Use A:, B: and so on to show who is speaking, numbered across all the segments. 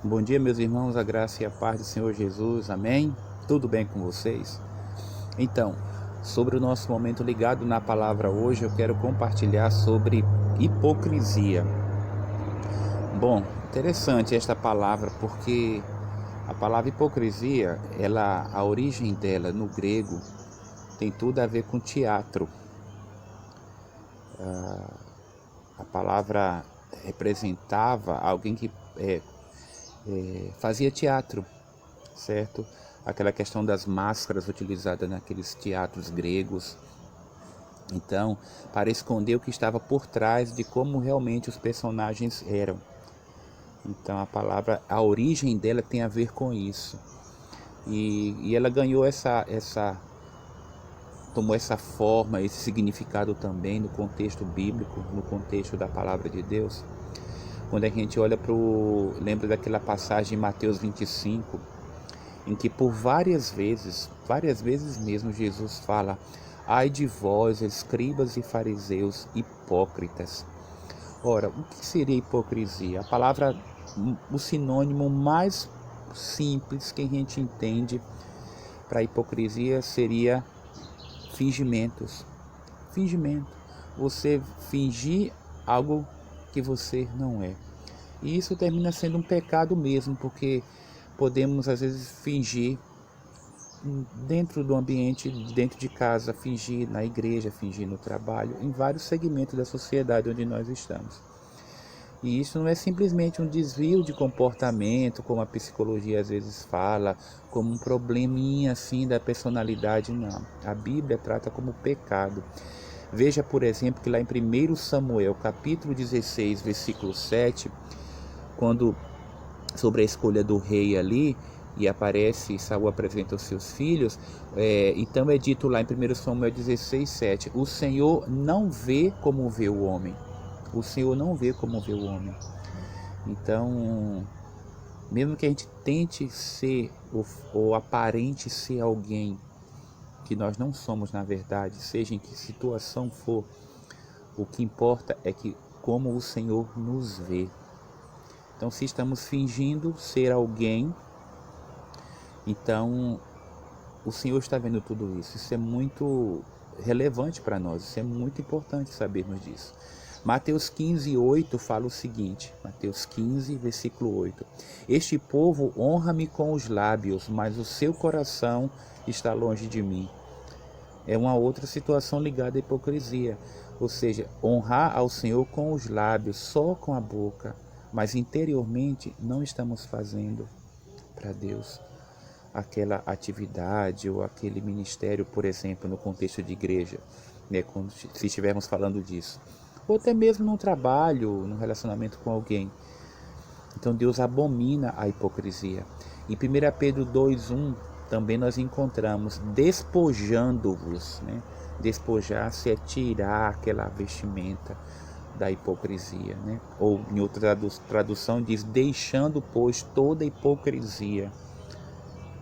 A: Bom dia, meus irmãos, a graça e a paz do Senhor Jesus, amém? Tudo bem com vocês? Então, sobre o nosso momento ligado na palavra hoje, eu quero compartilhar sobre hipocrisia. Bom, interessante esta palavra, porque a palavra hipocrisia, a origem dela no grego tem tudo a ver com teatro. A palavra representava alguém que fazia teatro, certo? Aquela questão das máscaras utilizadas naqueles teatros gregos. Então, para esconder o que estava por trás de como realmente os personagens eram. Então, a origem dela tem a ver com isso. E ela ganhou tomou essa forma, esse significado também no contexto bíblico, no contexto da palavra de Deus. Quando a gente lembra daquela passagem em Mateus 25, em que por várias vezes mesmo, Jesus fala: ai de vós, escribas e fariseus hipócritas. Ora, o que seria hipocrisia? A palavra, o sinônimo mais simples que a gente entende para hipocrisia seria fingimentos. Fingimento. Você fingir algo que você não é. E isso termina sendo um pecado mesmo, porque podemos às vezes fingir dentro do ambiente, dentro de casa, fingir na igreja, fingir no trabalho, em vários segmentos da sociedade onde nós estamos. E isso não é simplesmente um desvio de comportamento, como a psicologia às vezes fala, como um probleminha assim da personalidade, não. A Bíblia trata como pecado. Veja, por exemplo, que lá em 1 Samuel, capítulo 16, versículo 7, quando sobre a escolha do rei ali, e aparece, Saul apresenta os seus filhos, então é dito lá em 1 Samuel 16, 7, o Senhor não vê como vê o homem. O Senhor não vê como vê o homem. Então, mesmo que a gente tente ser ou aparente ser alguém que nós não somos na verdade, seja em que situação for, o que importa é que como o Senhor nos vê. Então, se estamos fingindo ser alguém, então o Senhor está vendo tudo isso. Isso é muito relevante para nós, isso é muito importante sabermos disso. Mateus 15, 8 fala o seguinte, Mateus 15, versículo 8. Este povo honra-me com os lábios, mas o seu coração está longe de mim. É uma outra situação ligada à hipocrisia. Ou seja, honrar ao Senhor com os lábios, só com a boca, mas interiormente não estamos fazendo para Deus aquela atividade ou aquele ministério, por exemplo, no contexto de igreja, né, se estivermos falando disso. Ou até mesmo no trabalho, no relacionamento com alguém. Então Deus abomina a hipocrisia. Em 1 Pedro 2,1 também nós encontramos despojando-vos, né? Despojar-se é tirar aquela vestimenta da hipocrisia, né? Ou em outra tradução diz deixando, pois, toda hipocrisia.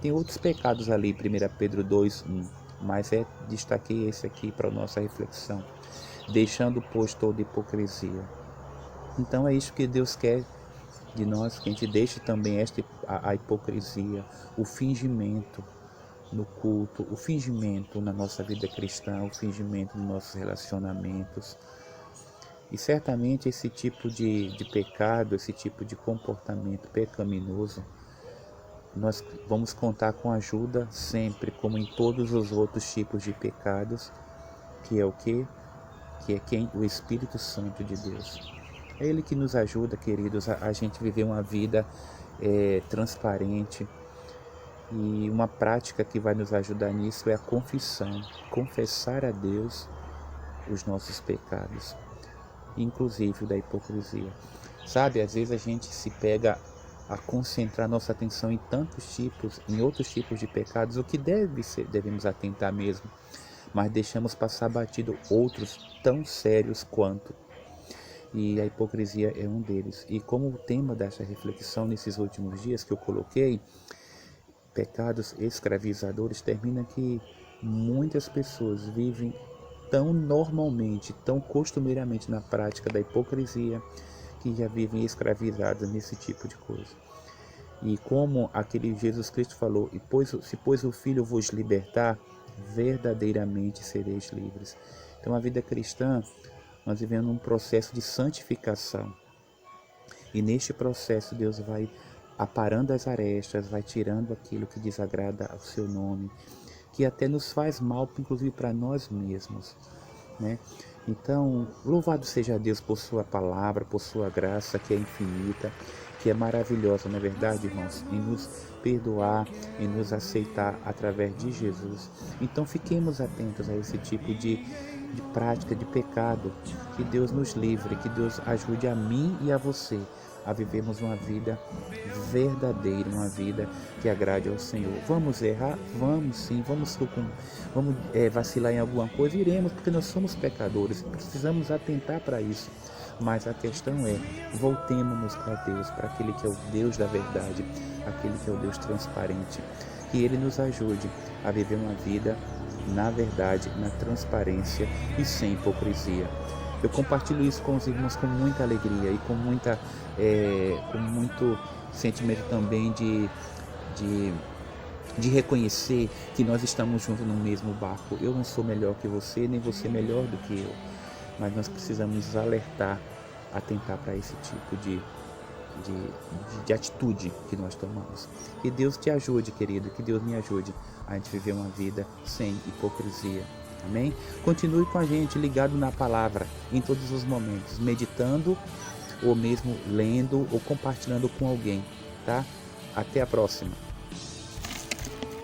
A: Tem outros pecados ali, 1 Pedro 2,1, mas destaquei esse aqui para a nossa reflexão. Deixando, pois, toda hipocrisia. Então é isso que Deus quer de nós, que a gente deixe também a hipocrisia, o fingimento no culto, o fingimento na nossa vida cristã, o fingimento nos nossos relacionamentos. E certamente esse tipo de pecado, esse tipo de comportamento pecaminoso, nós vamos contar com ajuda sempre, como em todos os outros tipos de pecados, que é o quê? Que é quem? O Espírito Santo de Deus. É Ele que nos ajuda, queridos, a gente viver uma vida transparente. E uma prática que vai nos ajudar nisso é a confissão. Confessar a Deus os nossos pecados, inclusive o da hipocrisia. Sabe, às vezes a gente se pega a concentrar nossa atenção em outros tipos de pecados, o que devemos atentar mesmo, mas deixamos passar batido outros tão sérios quanto. E a hipocrisia é um deles. E como o tema dessa reflexão nesses últimos dias que eu coloquei, pecados escravizadores, termina que muitas pessoas vivem tão normalmente, tão costumeiramente na prática da hipocrisia, que já vivem escravizadas nesse tipo de coisa. E como aquele Jesus Cristo falou, se pois o Filho vos libertar, verdadeiramente sereis livres. Então a vida cristã, nós vivemos um processo de santificação. E neste processo Deus vai aparando as arestas, vai tirando aquilo que desagrada ao seu nome, que até nos faz mal, inclusive para nós mesmos, né? Então, louvado seja Deus por sua palavra, por sua graça que é infinita, que é maravilhosa, não é verdade, irmãos? Em nos perdoar, em nos aceitar através de Jesus. Então, fiquemos atentos a esse tipo de prática, de pecado. Que Deus nos livre, que Deus ajude a mim e a você a vivermos uma vida verdadeira, uma vida que agrade ao Senhor. Vamos errar? Vamos sim, vamos vacilar em alguma coisa? Iremos, porque nós somos pecadores, precisamos atentar para isso. Mas a questão é, voltemos para Deus, para aquele que é o Deus da verdade, aquele que é o Deus transparente, que Ele nos ajude a viver uma vida na verdade, na transparência e sem hipocrisia. Eu compartilho isso com os irmãos com muita alegria e com muito sentimento também de reconhecer que nós estamos juntos no mesmo barco. Eu não sou melhor que você, nem você melhor do que eu, mas nós precisamos nos alertar, atentar para esse tipo de atitude que nós tomamos. Que Deus te ajude, querido, que Deus me ajude a gente viver uma vida sem hipocrisia. Amém? Continue com a gente ligado na palavra em todos os momentos, meditando ou mesmo lendo ou compartilhando com alguém, tá? Até a próxima.